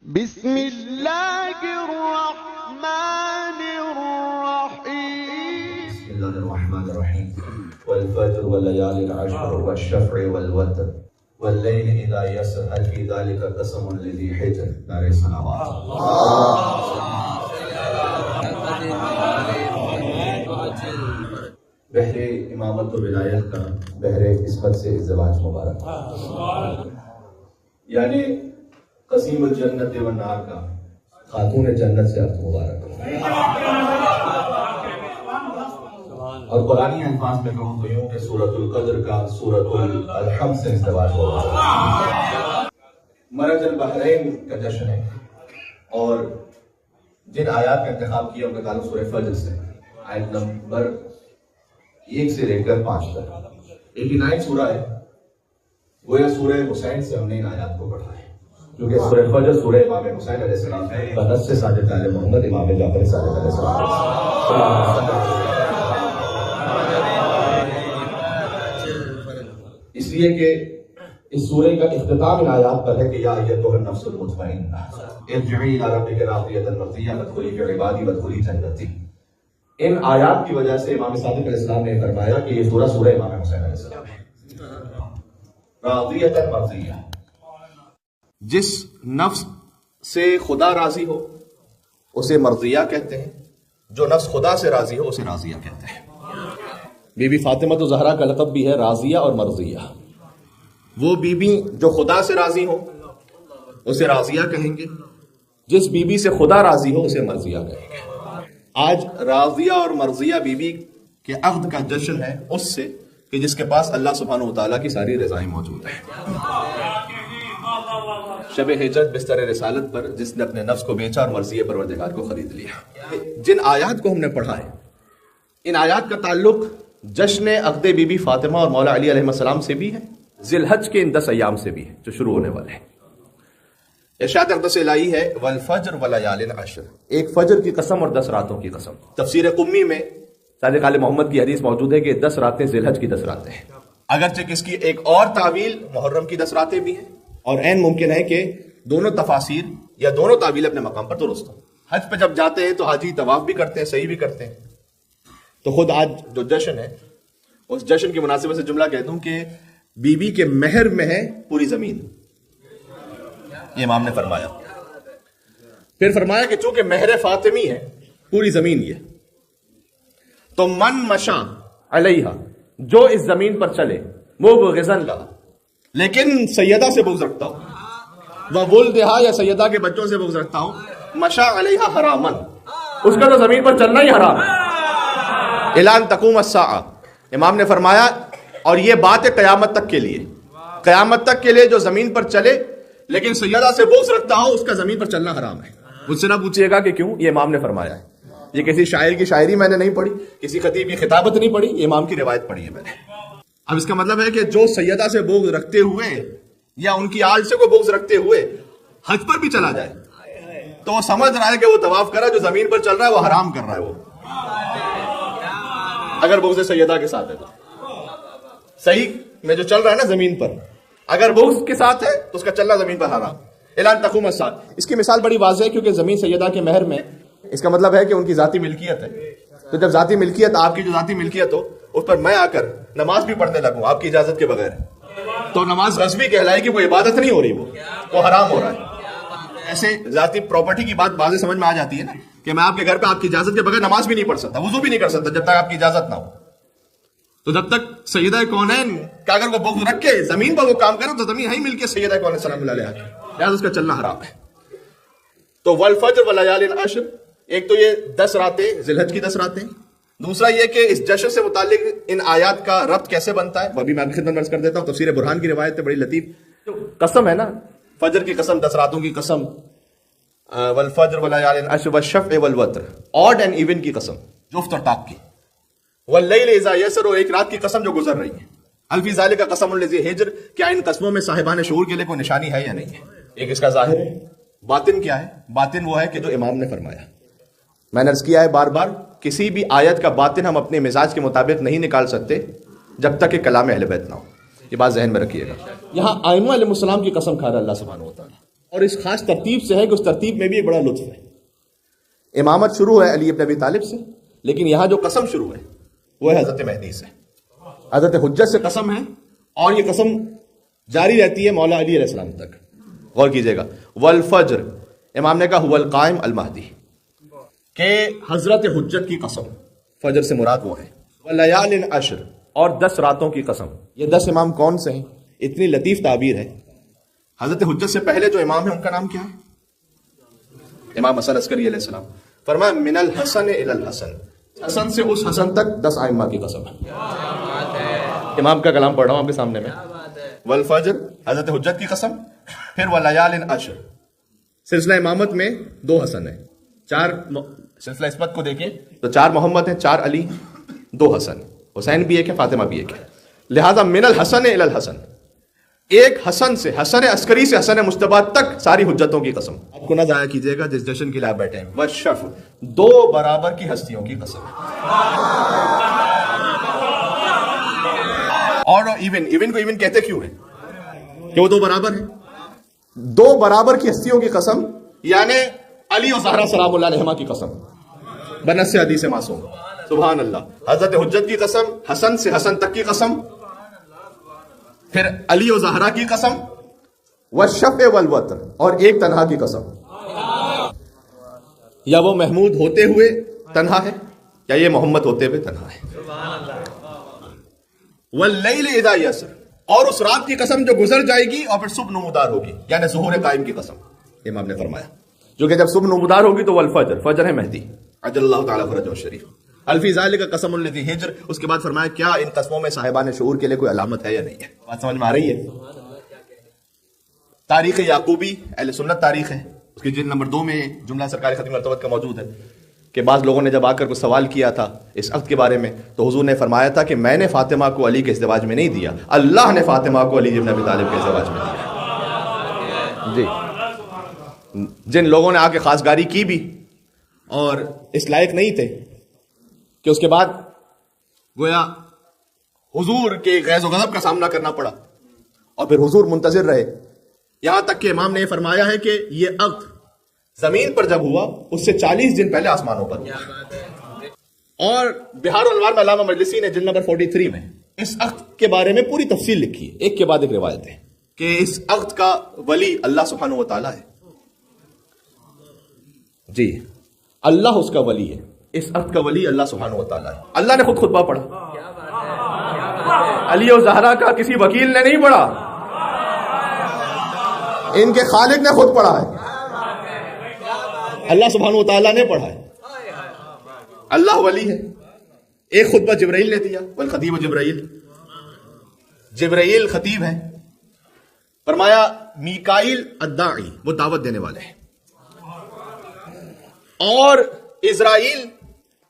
بسم اللہ الرحمن الرحیم بسم اللہ الرحمن الرحیم والفجر واللیال العشر والشفع والوتر واللیل اذا یسر هل فی ذلک قسم لذی حجر. نعرہ صلوات. بحر امامت و ولایت کا بحر قسمت سے ازدواج مبارک، یعنی قسیم الجنت والنار کا خاتون جنت سے عقد مبارک. اور قرآنی الفاظ میں کہوں تو یوں کہ سورۃ القدر کا سورۃ الحم سے ازدواج مبارک. مرج البحرین کا جشن ہے، اور جن آیات کا انتخاب کیا ان کا تعلق سورہ فجر سے، آیت نمبر 1 سے لے کر 5 تک. 89 سورہ ہے، گویا سورہ حسین سے ہم نے ان آیات کو پڑھا ہے، کیونکہ سورہ فجر سورہ امام حسین علیہ السلام ہے، بنص سے صادق آل محمد امام جعفر صادق علیہ السلام. اس لیے کہ اس سورہ کا اختتام ان آیات پر ہے کہ یا ایتھا النفس المطمئنہ ارجعی الی ربک راضیۃ مرضیہ فادخلی فی عبادی وادخلی جنتی. ان آیات کی وجہ سے امام صادق علیہ السلام نے فرمایا کہ یہ سورہ امام حسین علیہ السلام ہے. راضیۃ مرضیہ، جس نفس سے خدا راضی ہو اسے مرضیہ کہتے ہیں، جو نفس خدا سے راضی ہو اسے راضیہ کہتے ہیں. بی بی فاطمہ تو زہرا کا لقب بھی ہے راضیہ اور مرضیہ. وہ بی بی جو خدا سے راضی ہو اسے راضیہ کہیں گے، جس بی بی سے خدا راضی ہو اسے مرضیہ کہیں گے. آج راضیہ اور مرضیہ بی بی کے عقد کا جشن ہے اس سے کہ جس کے پاس اللہ سبحانہ وتعالیٰ کی ساری رضائیں موجود ہیں. شب ہجرت بستر رسالت پر جس نے اپنے نفس کو بیچا اور مرضی پروردگار کو خرید لیا. جن آیات کو ہم نے پڑھا ہے، ان آیات کا تعلق جشن عقد بی بی فاطمہ اور مولا علی علیہ السلام سے بھی ہے، ذی الحج کے ان 10 ایام سے بھی ہے جو شروع ہونے والے ہیں. ارشاد اقدس الہی ہے والفجر ولیال العشر، ایک فجر کی قسم اور 10 راتوں کی قسم. تفسیر قمی میں صادق آل محمد کی حدیث موجود ہے کہ 10 راتیں ذی الحج کی 10 راتیں ہیں. اگرچہ اس کی ایک اور تعویل محرم کی 10 راتیں بھی ہیں، اور عین ممکن ہے کہ دونوں تفاسیر یا دونوں تعویل اپنے مقام پر درست ہوں. حج پہ جب جاتے ہیں تو حاجی طواف بھی کرتے ہیں، صحیح بھی کرتے ہیں. تو خود آج جو جشن ہے اس جشن کی مناسبت سے جملہ کہہ دوں کہ بی بی کے مہر میں ہے پوری زمین، یہ امام نے فرمایا. پھر فرمایا کہ چونکہ مہر فاطمی ہے پوری زمین یہ، تو من مشا علیہا، جو اس زمین پر چلے وہ غزن لہا، لیکن سیدہ سے بغض رکھتا ہوں، وہ ولدہا یا سیدہ کے بچوں سے بغض رکھتا ہوں، مشا علیہا حرامن، اس کا تو زمین پر چلنا ہی حرام ہے. اعلان تقوم الساعہ، امام نے فرمایا، اور یہ بات ہے قیامت تک کے لیے، قیامت تک کے لیے جو زمین پر چلے لیکن سیدہ سے بغض رکھتا ہو اس کا زمین پر چلنا حرام ہے. مجھ سے نہ پوچھیے گا کہ کیوں، یہ امام نے فرمایا ہے. یہ کسی شاعر کی شاعری میں نے نہیں پڑھی، کسی خطیب کی خطابت نہیں پڑھی، یہ امام کی روایت پڑھی ہے میں نے. اب اس کا مطلب ہے کہ جو سیدہ سے بغض رکھتے ہوئے یا ان کی آل سے کو بغض رکھتے ہوئے حج پر بھی چلا جائے تو وہ سمجھ رہا ہے کہ وہ طواف کر رہا ہے، جو زمین پر چل رہا ہے وہ حرام کر رہا ہے. وہ اگر بغض سیدہ کے ساتھ ہے تو صحیح میں جو چل رہا ہے نا زمین پر، اگر بغض کے ساتھ ہے تو اس کا چلنا زمین پر حرام. اعلان تقوم الساعہ، اس کی مثال بڑی واضح ہے کیونکہ زمین سیدہ کے مہر میں، اس کا مطلب ہے کہ ان کی ذاتی ملکیت ہے. تو جب ذاتی ملکیت، آپ کی جو ذاتی ملکیت ہو اس پر میں آ کر نماز بھی پڑھنے لگوں آپ کی اجازت کے بغیر، تو نماز غصبی کہلائے گی، وہ عبادت نہیں ہو رہی، وہ حرام ہو رہا ہے. ایسے ذاتی پراپرٹی کی بات واضح سمجھ میں آ جاتی ہے نا کہ میں آپ کے گھر پہ آپ کی اجازت کے بغیر نماز بھی نہیں پڑھ سکتا، وضو بھی نہیں کر سکتا جب تک آپ کی اجازت نہ ہو. تو جب تک سیدہ کونین کہ اگر وہ بغض رکھ کے زمین پر وہ کام کرے تو زمین ہی مل کے سیدہ کونین سلام اللہ علیہ لہذا اس کا چلنا حرام ہے. تو والفجر ولیال العشر، ایک تو یہ 10 راتیں ذی الحج کی 10 راتیں، دوسرا یہ کہ اس جشن سے متعلق ان آیات کا ربط کیسے بنتا ہے وہ بھی میں آپ کی خدمت میں عرض کر دیتا ہوں. تفسیر برہان کی روایت ہے بڑی لطیف. قسم ہے نا، فجر کی قسم، 10 راتوں کی قسم، والفجر ولیال العشر والشفع والوتر، آڈ اینڈ ایون کی قسم، جفت اور طاق کی. واللیل اذا یسر، اور ایک رات کی قسم جو گزر رہی ہے. هل فی ذلک قسم لذی حجر، کیا ان قسموں میں صاحبان شعور کے لیے کوئی نشانی ہے یا نہیں ہے. ایک اس کا ظاہر ہے. باطن کیا ہے؟ باطن وہ ہے کہ جو امام نے فرمایا. میں نے عرض کیا ہے بار بار، کسی بھی آیت کا باطن ہم اپنے مزاج کے مطابق نہیں نکال سکتے جب تک کہ کلام اہل بیت نہ ہو. یہ بات ذہن میں رکھیے گا. یہاں ائمہ علیہ السلام کی قسم کھا رہا اللہ سبحانہ و تعالیٰ، اور اس خاص ترتیب سے ہے کہ اس ترتیب میں بھی ایک بڑا لطف ہے. امامت شروع ہے علی ابن ابی طالب سے، لیکن یہاں جو قسم شروع ہے وہ ہے حضرت مہدی سے. حضرت حجت سے قسم ہے اور یہ قسم جاری رہتی ہے مولا علی علیہ السلام تک. غور کیجئے گا. والفجر، امام نے کہا هو القائم المہدی، کہ حضرت حجت کی قسم، فجر سے مراد وہ ہے. ولیال عشر، اور 10 راتوں کی قسم. یہ 10 امام کون سے ہیں؟ اتنی لطیف تعبیر ہے. حضرت حجت سے پہلے جو امام ہے ان کا نام کیا ہے؟ امام حسن عسکری علیہ السلام. فرمایا من الحسن الی الحسن، حسن سے اس حسن تک 10 ائمہ کی قسم ہے. امام کا کلام پڑھ رہا ہوں آپ کے سامنے میں. والفجر، حضرت حجت کی قسم. پھر ولیال عشر. سلسلہ امامت میں 2 حسن ہیں، 4 سلسلہ عصمت کو دیکھیں تو 4 محمد ہیں، 4 علی، 2 حسن. حسین بھی ایک ہے، فاطمہ بھی ایک ہے. لہذا من الحسن الی الحسن، ایک حسن سے، حسن عسکری سے حسن مجتبی تک ساری حجتوں کی قسم. آپ کو نہ ضائع کیجیے گا جس جشن کے لیے آپ بیٹھے ہیں. والشف، 2 برابر کی ہستیوں کی قسم. اور ایون کو ایون کہتے کیوں ہیں؟ کہ وہ 2 برابر ہیں. 2 برابر کی ہستیوں کی قسم، یعنی علی و زہرا سلام اللہ علیہما کی قسم، بنص حدیث معصوم. سبحان اللہ. حضرت حجت کی قسم، حسن سے حسن تک کی قسم، پھر علی و زہرا کی قسم، والشفع والوتر، اور ایک تنہا کی قسم. یا وہ محمود ہوتے ہوئے تنہا ہے یا یہ محمد ہوتے ہوئے تنہا ہے. واللیل اذا یسر، اور اس رات کی قسم جو گزر جائے گی اور پھر صبح نمودار ہوگی، یعنی ظہور قائم کی قسم. امام نے فرمایا جو کہ جب صبح نمودار ہوگی تو والفجر، فجر ہے مہدی عجل اللہ تعالی فرجہ الشریف. الفی ذالک قسم الذی ہجر. اس کے بعد فرمایا کیا ان قسموں میں صاحبان شعور کے لیے کوئی علامت ہے یا نہیں ہے؟ بات سمجھ میں آ رہی ہے؟ تاریخ یعقوبی اہل سنت تاریخ ہے، اس کی جلد نمبر 2 میں جملہ سرکار ختم مرتبت کا موجود ہے کہ بعض لوگوں نے جب آ کر کو سوال کیا تھا اس عقد کے بارے میں تو حضور نے فرمایا تھا کہ میں نے فاطمہ کو علی کے ازدواج میں نہیں دیا، اللہ نے فاطمہ کو علی ابن ابی طالب کے ازدواج میں دیا. جی، جن لوگوں نے آ کے خاصگاری کی بھی اور اس لائق نہیں تھے کہ اس کے بعد گویا حضور کے غیظ و غضب کا سامنا کرنا پڑا اور پھر حضور منتظر رہے، یہاں تک کہ امام نے یہ فرمایا ہے کہ یہ عقد زمین پر جب ہوا اس سے 40 دن پہلے آسمانوں پر ہوا. اور بہار الانوار میں علامہ مجلسی نے جلد نمبر 43 میں اس عقد کے بارے میں پوری تفصیل لکھی ہے، ایک کے بعد ایک روایت ہے کہ اس عقد کا ولی اللہ سبحانہ و تعالیٰ ہے. جی، اللہ اس کا ولی ہے، اس عقد کا ولی اللہ سبحانہ و تعالیٰ ہے. اللہ نے خود خطبہ پڑھا، علی و زہرا کا کسی وکیل نے نہیں پڑھا، ان کے خالق نے خود پڑھا ہے، اللہ سبحانہ و تعالیٰ نے پڑھا ہے. اللہ ولی ہے. ایک خطبہ جبرائیل نے دیا، والخطیب جبرائیل، جبرائیل خطیب ہے. فرمایا میکائیل الداعی، وہ دعوت دینے والے ہیں، اور اسرائیل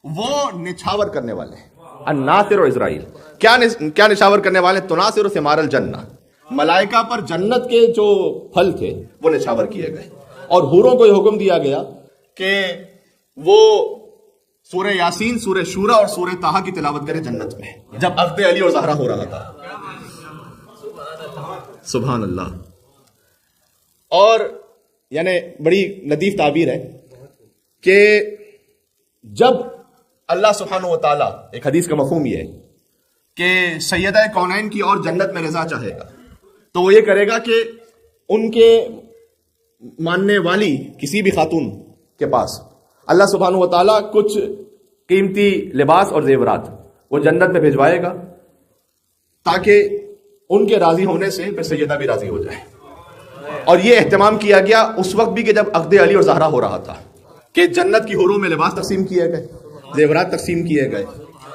وہ نچھاور کرنے والے ہیں. الناصر و اسرائیل کیا نچھاور کرنے والے ہیں؟ تناصر ثمار الجنہ، ملائکہ پر جنت کے جو پھل تھے وہ نچھاور کیے گئے. اور حوروں کو یہ حکم دیا گیا کہ وہ سورہ یاسین، سورہ شورا اور سورہ طٰہٰ کی تلاوت کرے جنت میں، جب عقد علی اور زہرا ہو رہا تھا. سبحان اللہ. اور یعنی بڑی لطیف تعبیر ہے کہ جب اللہ سبحانہ و تعالیٰ، ایک حدیث کا مفہوم یہ ہے کہ سیدہ کونین کی اور جنت میں رضا چاہے گا تو وہ یہ کرے گا کہ ان کے ماننے والی کسی بھی خاتون کے پاس اللہ سبحانہ و تعالیٰ کچھ قیمتی لباس اور زیورات وہ جنت میں بھیجوائے گا تاکہ ان کے راضی ہونے سے پھر سیدہ بھی راضی ہو جائے. اور یہ اہتمام کیا گیا اس وقت بھی کہ جب عقد علی اور زہرا ہو رہا تھا کہ جنت کی حوروں میں لباس تقسیم کیے گئے، زیورات تقسیم کیے گئے،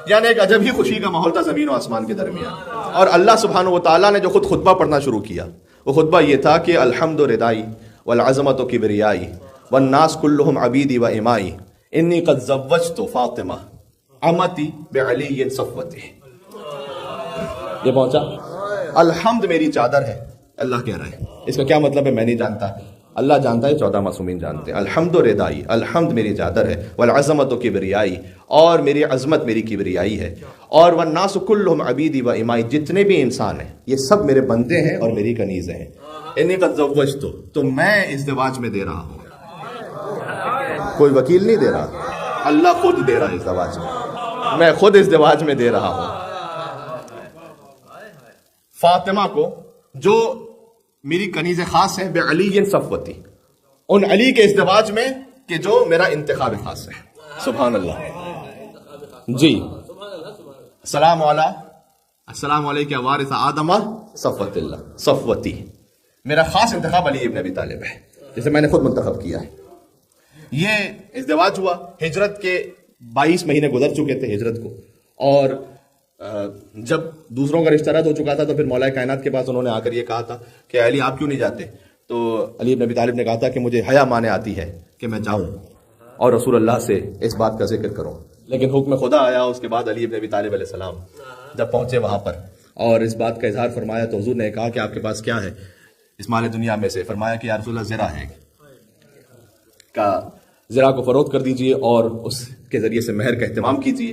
یعنی ایک عجب ہی خوشی کا ماحول تھا زمین و آسمان کے درمیان. اور اللہ سبحانہ و تعالیٰ نے جو خود خطبہ پڑھنا شروع کیا وہ خطبہ یہ تھا کہ الحمد ردائی والعظمت و کبریائی والناس کلہم عبیدی و امائی انی قد زوجت فاطمہ امتی بعلی صفوتی. یہ پہنچا الحمد میری چادر ہے، اللہ کہہ رہا ہے. اس کا کیا مطلب ہے میں نہیں جانتا، اللہ جانتا ہے، 14 معصومین جانتے ہیں. الحمد ردائی، الحمد میری چادر ہے، والعظمت و کبریائی، اور میری عظمت میری کبریائی ہے، اور والناس کلہم عبیدی و امائی، جتنے بھی انسان ہیں یہ سب میرے بندے ہیں اور میری کنیزیں ہیں. انی قد زوجتو، تو میں ازدواج میں دے رہا ہوں، کوئی وکیل نہیں دے رہا، اللہ خود دے رہا ہے ازدواج میں خود ازدواج میں دے رہا ہوں فاطمہ کو، جو میری کنیز خاص ہے، بعلی صفوتی، ان علی کے ازدواج میں کہ جو میرا انتخاب خاص ہے. سبحان اللہ. جی السلام علیکم وارث آدم صفوت اللہ، صفوتی، میرا خاص انتخاب علی ابن ابی طالب ہے، جسے میں نے خود منتخب کیا ہے. یہ ازدواج ہوا، ہجرت کے 22 مہینے گزر چکے تھے ہجرت کو، اور جب دوسروں کا رشتہ رد ہو چکا تھا تو پھر مولا کائنات کے پاس انہوں نے آ کر یہ کہا تھا کہ علی آپ کیوں نہیں جاتے؟ تو علی ابن ابی طالب نے کہا تھا کہ مجھے حیا مانے آتی ہے کہ میں جاؤں اور رسول اللہ سے اس بات کا ذکر کروں، لیکن حکم خدا آیا. اس کے بعد علی ابن ابی طالب علیہ السلام جب پہنچے وہاں پر اور اس بات کا اظہار فرمایا تو حضور نے کہا کہ آپ کے پاس کیا ہے اس مال دنیا میں سے؟ فرمایا کہ یا رسول اللہ زرع ہے، کا زرع کو فروخت کر دیجئے اور اس کے ذریعے سے مہر کا اہتمام کیجئے،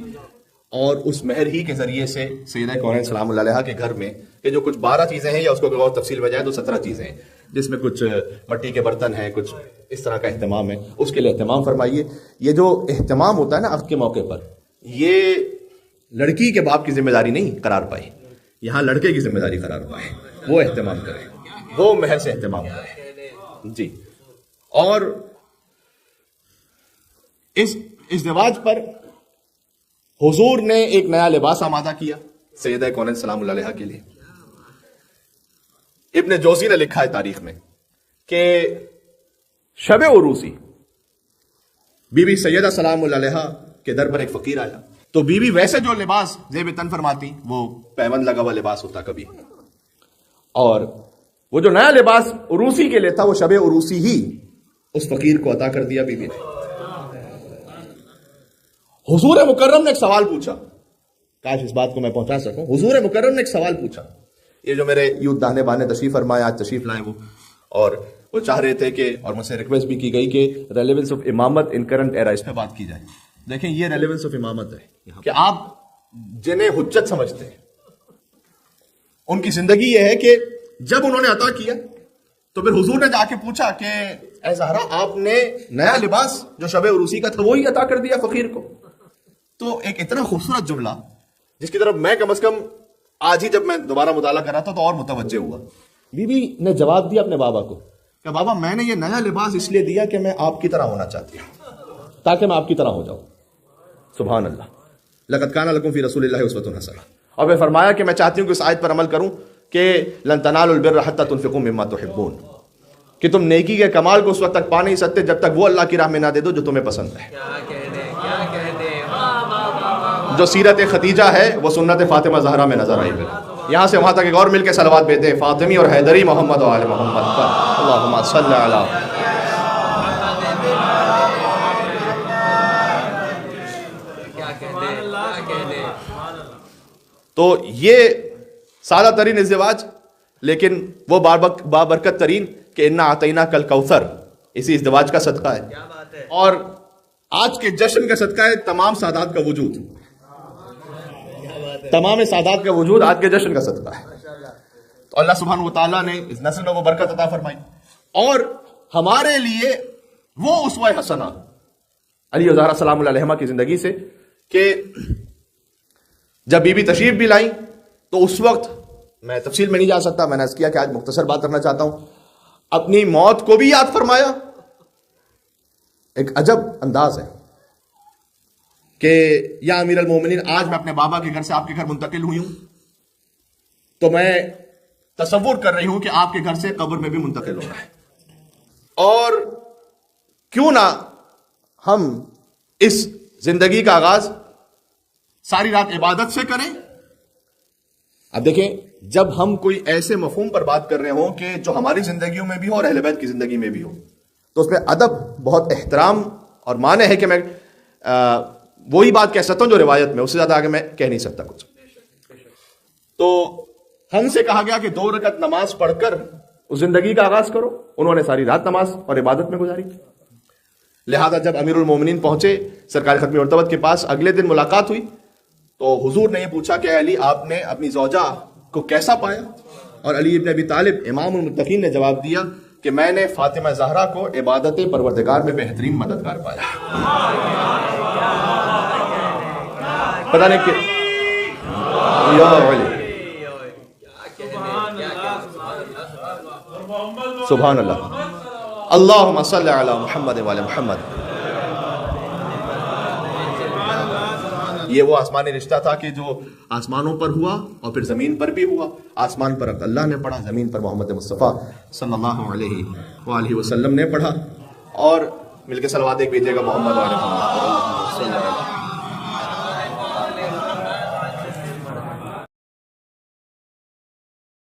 اور اس مہر ہی کے ذریعے سے سیدہ کونین سلام اللہ علیہ کے گھر میں کہ جو کچھ 12 چیزیں ہیں، یا اس کو اور تفصیل میں جائے تو 17 چیزیں ہیں، جس میں کچھ مٹی کے برتن ہیں، کچھ اس طرح کا اہتمام ہے، اس کے لیے اہتمام فرمائیے. یہ جو اہتمام ہوتا ہے نا عقد کے موقع پر، یہ لڑکی کے باپ کی ذمہ داری نہیں قرار پائی، یہاں لڑکے کی ذمہ داری قرار پائے، وہ اہتمام کرے، وہ مہر سے اہتمام کرے. جی، اور اس ازدواج پر حضور نے ایک نیا لباس آمادہ کیا سیدہ کونین سلام اللہ علیہ کے لیے. ابن جوزی نے لکھا ہے تاریخ میں کہ شب عروسی بی بی سیدہ سلام اللہ علیہ کے در پر ایک فقیر آیا، تو بی بی ویسے جو لباس زیب تن فرماتی، وہ پیوند لگا ہوا لباس ہوتا کبھی، اور وہ جو نیا لباس عروسی کے لیے تھا وہ شب عروسی ہی اس فقیر کو عطا کر دیا بی بی نے. حضور مکرم نے ایک سوال پوچھا، کاش اس بات کو میں پہنچا سکوں. حضور مکرم نے ایک سوال پوچھا، یہ جو میرے یوتھ داہنے بانے تشریف فرمائے آج تشریف لائے وہ، اور وہ چاہ رہے تھے کہ، اور مجھ سے ریکویسٹ بھی کی گئی کہ ریلیونس آف امامت ان کرنٹ ایرا، اس پہ بات کی جائے. دیکھیں یہ ریلیونس آف امامت ہے کہ آپ جنہیں حجت سمجھتے ہیں ان کی زندگی یہ ہے کہ جب انہوں نے عطا کیا تو پھر حضور نے جا کے پوچھا کہ اے زہرا آپ نے نیا لباس جو شب عروسی کا تھا وہی عطا کر دیا فقیر کو. تو ایک اتنا خوبصورت جملہ جس کی طرف میں کم از کم آج ہی جب میں دوبارہ مطالعہ کر رہا تھا تو اور متوجہ ہوا. بی بی نے جواب دیا اپنے بابا کو کہ بابا میں نے یہ نیا لباس اس لیے دیا کہ میں آپ کی طرح ہونا چاہتی ہوں، تاکہ میں آپ کی طرح ہو جاؤں. سبحان اللہ. لقد کان لکم فی رسول اللہ اسوۃ حسنہ. اور میں فرمایا کہ میں چاہتی ہوں کہ اس آیت پر عمل کروں کہ لن تنالوا البر حتی تنفقوا مما تحبون، کہ تم نیکی کے کمال کو اس وقت تک پا نہیں سکتے جب تک وہ اللہ کی راہ میں نہ دے دو جو تمہیں پسند ہے. جو سیرت ختیجہ ہے وہ سنت فاطمہ زہرا میں نظر آئی. یہاں سے وہاں تک ایک اور مل کے صلوات بھیجتے ہیں، فاطمی اور حیدری محمد و آل محمد پر اللہم صلی علی. تو یہ سادہ ترین ازدواج، لیکن وہ بابرکت ترین کہ انا اعطیناک الکوثر، اسی ازدواج کا صدقہ ہے، اور آج کے جشن کا صدقہ ہے تمام سادات کا وجود، تمام سادات کا وجود آج کے جشن کا صدقہ ہے. تو اللہ سبحانہ و تعالیٰ نے اس نسل میں وہ برکت عطا فرمائی، اور ہمارے لیے وہ اسوہ حسنہ علی و زہرا سلام اللہ علیہما کی زندگی سے، کہ جب بی بی تشریف بھی لائیں تو اس وقت میں تفصیل میں نہیں جا سکتا، میں نے عرض کیا کہ آج مختصر بات کرنا چاہتا ہوں، اپنی موت کو بھی یاد فرمایا. ایک عجب انداز ہے کہ یا امیر المومنین آج میں اپنے بابا کے گھر سے آپ کے گھر منتقل ہوئی ہوں تو میں تصور کر رہی ہوں کہ آپ کے گھر سے قبر میں بھی منتقل ہونا ہے، اور کیوں نہ ہم اس زندگی کا آغاز ساری رات عبادت سے کریں. اب دیکھیں جب ہم کوئی ایسے مفہوم پر بات کر رہے ہوں کہ جو ہماری زندگیوں میں بھی ہو اور اہل بیت کی زندگی میں بھی ہو تو اس میں ادب بہت احترام اور معنی ہے کہ میں وہی بات کہہ سکتا ہوں جو روایت میں، اس سے زیادہ آگے میں کہہ نہیں سکتا کچھ. تو ہم سے کہا گیا کہ 2 رکعت نماز پڑھ کر اس زندگی کا آغاز کرو. انہوں نے ساری رات نماز اور عبادت میں گزاری. لہذا جب امیر المومنین پہنچے سرکار ختمی مرتبت کے پاس، اگلے دن ملاقات ہوئی تو حضور نے یہ پوچھا کہ علی آپ نے اپنی زوجہ کو کیسا پایا؟ اور علی ابن ابی طالب امام المتقین نے جواب دیا کہ میں نے فاطمہ زہرا کو عبادت پروردگار میں بہترین مددگار پایا. پتہ نہیں کہ یا علی سبحان اللہ اللہم صلی علی محمد وعلی محمد. یہ وہ آسمانی رشتہ تھا کہ جو آسمانوں پر ہوا اور پھر زمین پر بھی ہوا. آسمان پر اللہ نے پڑھا, زمین پر محمد مصطفیٰ صلی اللہ علیہ وآلہ وسلم نے پڑھا. اور مل کے صلوات ایک بھیجیے گا محمد وعلی محمد.